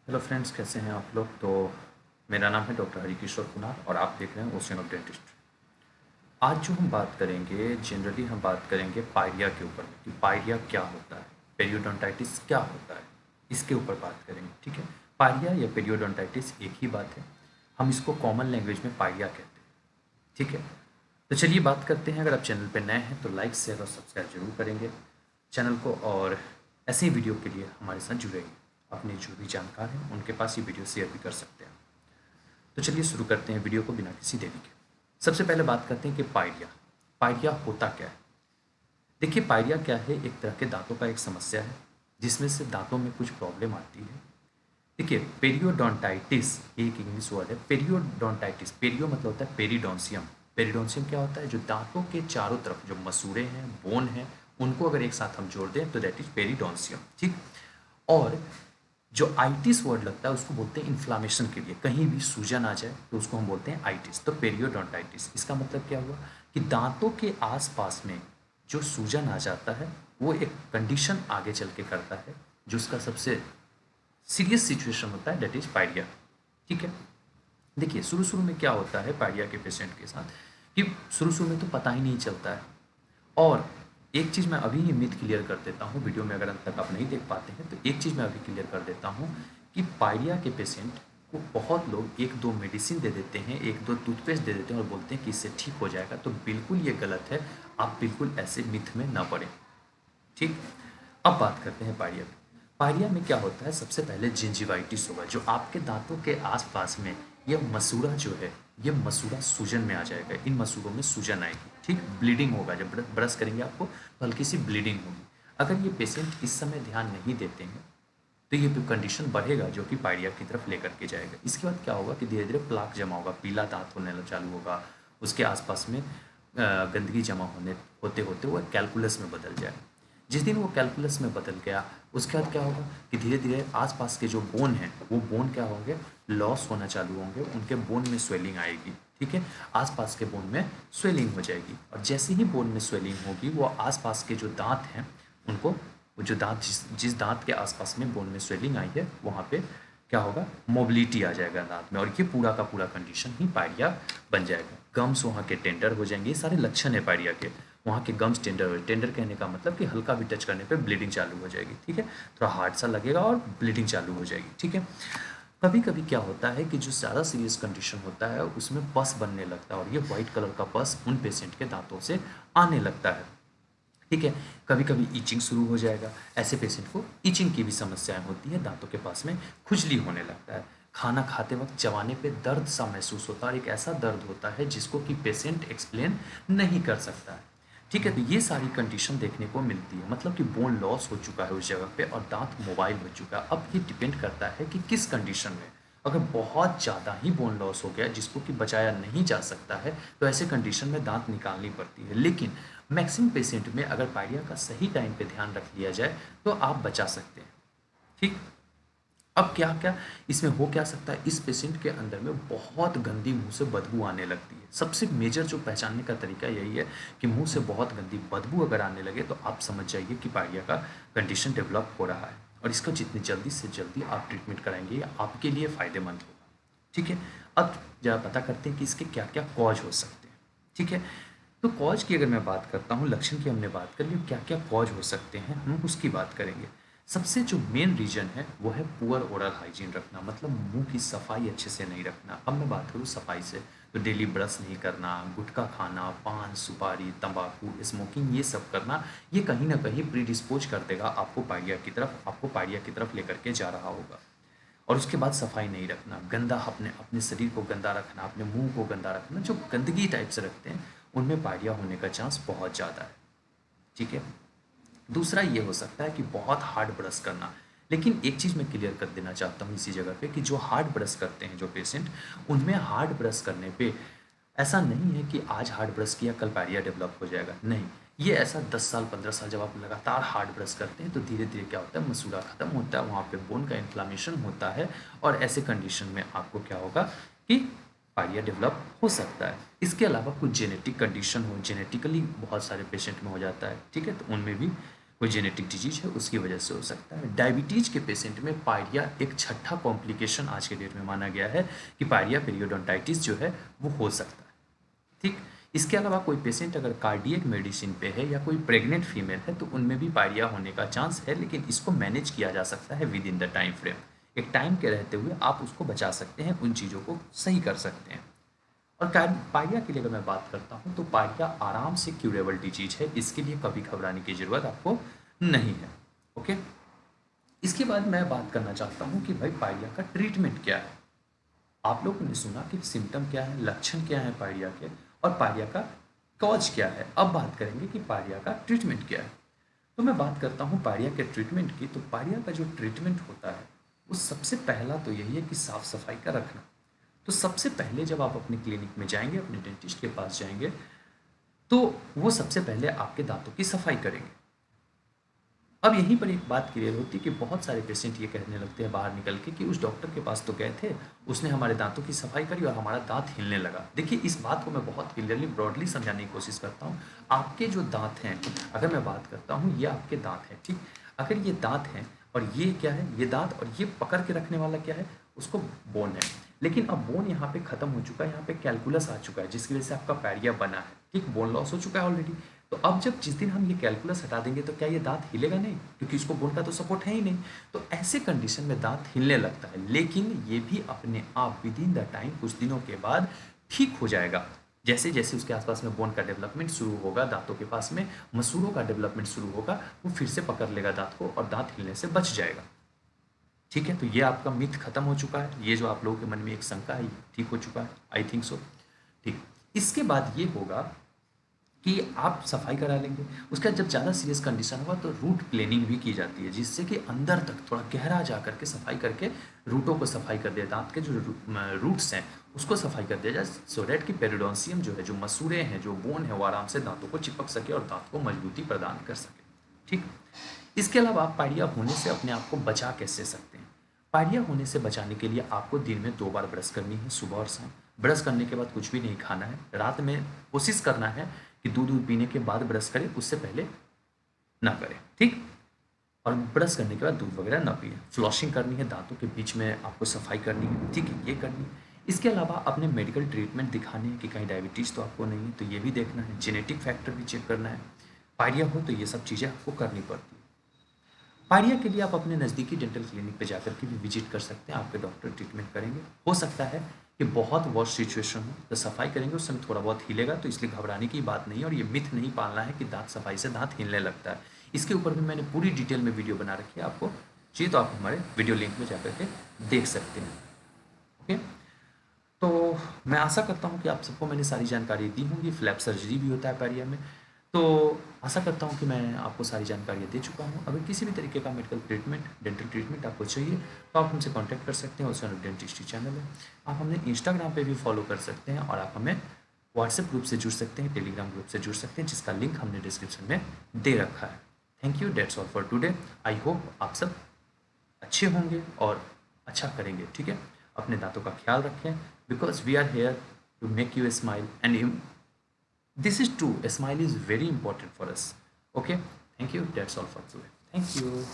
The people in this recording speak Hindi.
हेलो फ्रेंड्स, कैसे हैं आप लोग। तो मेरा नाम है डॉक्टर हरिकिशोर कुमार और आप देख रहे हैं ओशियन ऑफ डेंटिस्ट। आज जो हम बात करेंगे, जनरली हम बात करेंगे पायरिया के ऊपर कि पायरिया क्या होता है, पेरियोडोंटाइटिस क्या होता है, इसके ऊपर बात करेंगे। ठीक है। पायरिया या पेरियोडोंटाइटिस एक ही बात है। हम इसको कॉमन लैंग्वेज में पायरिया कहते हैं। ठीक है। तो चलिए बात करते हैं। अगर आप चैनल पर नए हैं तो लाइक शेयर और सब्सक्राइब जरूर करेंगे चैनल को, और ऐसे ही वीडियो के लिए हमारे साथ जुड़ेंगे। अपने जो भी जानकार हैं उनके पास ये वीडियो शेयर भी कर सकते हैं। तो चलिए शुरू करते हैं वीडियो को बिना किसी देरी के। सबसे पहले बात करते हैं कि पायरिया पायरिया होता क्या है। देखिए, पायरिया क्या है, एक तरह के दांतों का एक समस्या है जिसमें से दांतों में कुछ प्रॉब्लम आती है। देखिए, पेरियोडोंटाइटिस एक इंग्लिश वर्ड है। पेरियोडोंटाइटिस, पेरियो मतलब होता है पेरिडोंसियम। पेरिडोंसियम क्या होता है, जो दांतों के चारों तरफ जो मसूड़े हैं, बोन हैं, उनको अगर एक साथ हम जोड़ दें तो दैट इज पेरिडोंसियम। ठीक। और जो आइटिस वर्ड लगता है उसको बोलते हैं इन्फ्लामेशन के लिए, कहीं भी सूजन आ जाए तो उसको हम बोलते हैं आइटिस। तो पेरियोडोंटाइटिस इसका मतलब क्या हुआ कि दांतों के आसपास में जो सूजन आ जाता है वो एक कंडीशन आगे चल के करता है, जो उसका सबसे सीरियस सिचुएशन होता है, दैट इज पायरिया। ठीक है। देखिए, शुरू शुरू में क्या होता है पायरिया के पेशेंट के साथ कि शुरू शुरू में तो पता ही नहीं चलता है। और एक चीज़ मैं अभी ही मिथ क्लियर कर देता हूँ, वीडियो में अगर अंत तक आप नहीं देख पाते हैं तो एक चीज़ मैं अभी क्लियर कर देता हूँ कि पायरिया के पेशेंट को बहुत लोग एक दो मेडिसिन दे देते हैं, एक दो टूथपेस्ट दे देते हैं और बोलते हैं कि इससे ठीक हो जाएगा। तो बिल्कुल ये गलत है। आप बिल्कुल ऐसे मिथ में ना पड़ें। ठीक। अब बात करते हैं पायरिया की। पायरिया में क्या होता है, सबसे पहले जिंजिवाइटिस होगा, जो आपके दांतों के आसपास में ये मसूड़ा जो है, ये मसूड़ा सूजन में आ जाएगा। इन मसूड़ों में सूजन आएगी। ठीक। ब्लीडिंग होगा, जब ब्रश करेंगे आपको तो हल्की सी ब्लीडिंग होगी। अगर ये पेशेंट इस समय ध्यान नहीं देते हैं तो ये कंडीशन बढ़ेगा, जो कि पायरिया की तरफ लेकर के जाएगा। इसके बाद क्या होगा कि धीरे धीरे प्लाक जमा होगा, पीला दांत होने चालू होगा, उसके आसपास में गंदगी जमा होने होते होते वो कैलकुलस में बदल जाए। जिस दिन वो कैलकुलस में बदल गया उसके बाद क्या होगा कि धीरे धीरे आसपास के जो बोन हैं वो बोन क्या होंगे, लॉस होना चालू होंगे, उनके बोन में स्वेलिंग आएगी। ठीक है। आसपास के बोन में स्वेलिंग हो जाएगी, और जैसे ही बोन में स्वेलिंग होगी वो आसपास के जो दांत हैं उनको, वो जो दांत जिस दांत के आसपास में बोन में स्वेलिंग आई है वहाँ पे क्या होगा, मोबिलिटी आ जाएगा दांत में, और ये पूरा का पूरा कंडीशन ही पायरिया बन जाएगा। गम्स वहाँ के टेंडर हो जाएंगे। ये सारे लक्षण है पायरिया के। वहाँ के गम्स टेंडर हो, टेंडर कहने का मतलब कि हल्का भी टच करने पे ब्लीडिंग चालू हो जाएगी। ठीक है। थोड़ा हार्ड सा लगेगा और ब्लीडिंग चालू हो जाएगी। ठीक है। कभी कभी क्या होता है कि जो ज़्यादा सीरियस कंडीशन होता है उसमें पस बनने लगता है, और ये वाइट कलर का पस उन पेशेंट के दांतों से आने लगता है। ठीक है। कभी कभी ईचिंग शुरू हो जाएगा। ऐसे पेशेंट को ईचिंग की भी समस्याएं होती है, दांतों के पास में खुजली होने लगता है। खाना खाते वक्त चबाने पे दर्द सा महसूस होता है, और एक ऐसा दर्द होता है जिसको कि पेशेंट एक्सप्लेन नहीं कर सकता है। ठीक है। तो ये सारी कंडीशन देखने को मिलती है, मतलब कि बोन लॉस हो चुका है उस जगह पे और दांत मोबाइल हो चुका है। अब ये डिपेंड करता है कि किस कंडीशन में। अगर बहुत ज़्यादा ही बोन लॉस हो गया जिसको कि बचाया नहीं जा सकता है तो ऐसे कंडीशन में दांत निकालनी पड़ती है। लेकिन मैक्सिमम पेशेंट में अगर पायरिया का सही टाइम पे ध्यान रख लिया जाए तो आप बचा सकते हैं। ठीक। अब क्या क्या इसमें हो क्या सकता है, इस पेशेंट के अंदर में बहुत गंदी मुंह से बदबू आने लगती है। सबसे मेजर जो पहचानने का तरीका यही है कि मुंह से बहुत गंदी बदबू अगर आने लगे तो आप समझ जाइए कि पायरिया का कंडीशन डेवलप हो रहा है, और इसका जितनी जल्दी से जल्दी आप ट्रीटमेंट कराएंगे ये आपके लिए फ़ायदेमंद होगा। ठीक है। अब जरा पता करते हैं कि इसके क्या क्या कॉज हो सकते हैं। ठीक है। तो कॉज की अगर मैं बात करता हूँ, लक्षण की हमने बात कर ली, क्या क्या कॉज हो सकते हैं हम उसकी बात करेंगे। सबसे जो मेन रीजन है वो है पुअर ओरल हाइजीन रखना, मतलब मुंह की सफाई अच्छे से नहीं रखना। अब मैं बात करूँ सफाई से तो डेली ब्रश नहीं करना, गुटखा खाना, पान सुपारी तंबाकू स्मोकिंग ये सब करना, ये कहीं ना कहीं प्रीडिस्पोज कर देगा आपको पायरिया की तरफ, आपको पायरिया की तरफ लेकर के जा रहा होगा। और उसके बाद सफाई नहीं रखना, गंदा अपने अपने शरीर को गंदा रखना, अपने मुंह को गंदा रखना, जो गंदगी टाइप से रखते हैं उनमें पायरिया होने का चांस बहुत ज़्यादा है। ठीक है। दूसरा ये हो सकता है कि बहुत हार्ड ब्रश करना। लेकिन एक चीज़ मैं क्लियर कर देना चाहता हूँ इसी जगह पे कि जो हार्ड ब्रश करते हैं जो पेशेंट, उनमें हार्ड ब्रश करने पे ऐसा नहीं है कि आज हार्ड ब्रश किया कल पायरिया डेवलप हो जाएगा, नहीं। ये ऐसा 10 साल 15 साल जब आप लगातार हार्ड ब्रश करते हैं तो धीरे धीरे क्या होता है, मसूड़ा खत्म होता है, वहाँ पे बोन का इन्फ्लामेशन होता है, और ऐसे कंडीशन में आपको क्या होगा कि पायरिया डेवलप हो सकता है। इसके अलावा कुछ जेनेटिक कंडीशन हो, जेनेटिकली बहुत सारे पेशेंट में हो जाता है। ठीक है। तो उनमें भी कोई जेनेटिक डिजीज है उसकी वजह से हो सकता है। डायबिटीज के पेशेंट में पायरिया एक छठा कॉम्प्लिकेशन आज के डेट में माना गया है कि पायरिया पीरियोडोंटाइटिस जो है वो हो सकता है। ठीक, इसके अलावा कोई पेशेंट अगर कार्डियक मेडिसिन पे है या कोई प्रेग्नेंट फीमेल है तो उनमें भी पायरिया होने का चांस है, लेकिन इसको मैनेज किया जा सकता है with in the time frame. एक टाइम के रहते हुए आप उसको बचा सकते हैं, उन चीज़ों को सही कर सकते हैं। और पायरिया के लिए अगर मैं बात करता हूँ तो पायरिया आराम से क्यूरेबल डिजीज है, इसके लिए कभी घबराने की ज़रूरत आपको नहीं है। ओके, इसके बाद मैं बात करना चाहता हूँ कि भाई पायरिया का ट्रीटमेंट क्या है। आप लोगों ने सुना कि सिम्टम क्या है, लक्षण क्या है पायरिया के, और पायरिया का कॉज क्या है। अब बात करेंगे कि पायरिया का ट्रीटमेंट क्या है। तो मैं बात करता हूँ पायरिया के ट्रीटमेंट की। तो पायरिया का जो ट्रीटमेंट होता है वो सबसे पहला तो यही है कि साफ़ सफाई का रखना। तो सबसे पहले जब आप अपने क्लिनिक में जाएंगे, अपने डेंटिस्ट के पास जाएंगे, तो वो सबसे पहले आपके दांतों की सफाई करेंगे। अब यहीं पर एक बात क्लियर होती है कि बहुत सारे पेशेंट ये कहने लगते हैं बाहर निकल के कि उस डॉक्टर के पास तो गए थे, उसने हमारे दांतों की सफाई करी और हमारा दांत हिलने लगा। देखिए, इस बात को मैं बहुत क्लियरली ब्रॉडली समझाने की कोशिश करता हूँ। आपके जो दांत हैं, अगर मैं बात करता हूँ, ये आपके दांत हैं, ठीक। अगर ये दांत हैं और ये क्या है, ये दांत, और ये पकड़ के रखने वाला क्या है, उसको बोन है। लेकिन अब बोन यहाँ पे खत्म हो चुका है, यहाँ पे कैलकुलस आ चुका है, जिसकी वजह से आपका पैरिया बना है, ठीक। बोन लॉस हो चुका है ऑलरेडी। तो अब जब जिस दिन हम ये कैलकुलस हटा देंगे तो क्या ये दांत हिलेगा नहीं, क्योंकि इसको बोन का तो सपोर्ट है ही नहीं। तो ऐसे कंडीशन में दांत हिलने लगता है, लेकिन ये भी अपने आप विद इन द टाइम कुछ दिनों के बाद ठीक हो जाएगा। जैसे जैसे उसके आसपास में बोन का डेवलपमेंट शुरू होगा, दांतों के पास में मसूड़ों का डेवलपमेंट शुरू होगा, वो फिर से पकड़ लेगा दांत को और दांत हिलने से बच जाएगा। ठीक है, तो ये आपका मिथ खत्म हो चुका है। ये जो आप लोगों के मन में एक शंका है, ठीक हो चुका है, आई थिंक सो। ठीक, इसके बाद ये होगा कि आप सफाई करा लेंगे। उसका जब ज़्यादा सीरियस कंडीशन होगा तो रूट प्लेनिंग भी की जाती है, जिससे कि अंदर तक थोड़ा गहरा जा करके सफाई करके रूटों को सफाई कर दिया, दांत के जो रूट्स हैं उसको सफाई कर दिया जाए, सो डैट कि पेरिडोन्सियम जो है, जो मसूड़े हैं, जो बोन है, वो आराम से दांतों को चिपक सके और दांत को मजबूती प्रदान कर सके। ठीक, इसके अलावा आप पायरिया होने से अपने आप को बचा कैसे सकते हैं। पायरिया होने से बचाने के लिए आपको दिन में 2 बार ब्रश करनी है, सुबह और शाम। ब्रश करने के बाद कुछ भी नहीं खाना है। रात में कोशिश करना है कि दूध पीने के बाद ब्रश करें, उससे पहले ना करें, ठीक। और ब्रश करने के बाद दूध वगैरह ना पिए। फ्लॉशिंग करनी है, दांतों के बीच में आपको सफाई करनी है, ठीक है, ये करनी है। इसके अलावा अपने मेडिकल ट्रीटमेंट दिखाने हैं कि कहीं डायबिटीज़ तो आपको नहीं है, तो ये भी देखना है। जेनेटिक फैक्टर भी चेक करना है। पायरिया हो तो ये सब चीज़ें आपको करनी पड़ती है। पायरिया के लिए आप अपने नज़दीकी डेंटल क्लिनिक पे जाकर के भी विजिट कर सकते हैं, आपके डॉक्टर ट्रीटमेंट करेंगे। हो सकता है कि बहुत वर्स्ट सिचुएशन हो तो सफाई करेंगे, उस समय थोड़ा बहुत हिलेगा, तो इसलिए घबराने की बात नहीं है। और ये मिथ नहीं पालना है कि दांत सफाई से दांत हिलने लगता है। इसके ऊपर भी मैंने पूरी डिटेल में वीडियो बना रखी है, आपको चाहिए तो आप हमारे वीडियो लिंक में जाकर के देख सकते हैं। ओके, तो मैं आशा करता हूँ कि आप सबको मैंने सारी जानकारी दी होंगी। फ्लैप सर्जरी भी होता है पायरिया में, तो आशा करता हूँ कि मैं आपको सारी जानकारियाँ दे चुका हूँ। अगर किसी भी तरीके का मेडिकल ट्रीटमेंट, डेंटल ट्रीटमेंट आपको चाहिए तो आप हमसे कांटेक्ट कर सकते हैं। ओसियन डेंटिस्ट्री चैनल है, आप हमें इंस्टाग्राम पे भी फॉलो कर सकते हैं, और आप हमें व्हाट्सएप ग्रुप से जुड़ सकते हैं, टेलीग्राम ग्रुप से जुड़ सकते हैं, जिसका लिंक हमने डिस्क्रिप्शन में दे रखा है। Thank you, that's all for today. I hope आप सब अच्छे होंगे और अच्छा करेंगे, ठीक है। अपने दांतों का ख्याल रखें, because we are here to make you smile, and this is true, a smile is very important for us. Okay, thank you, that's all for today. Thank you.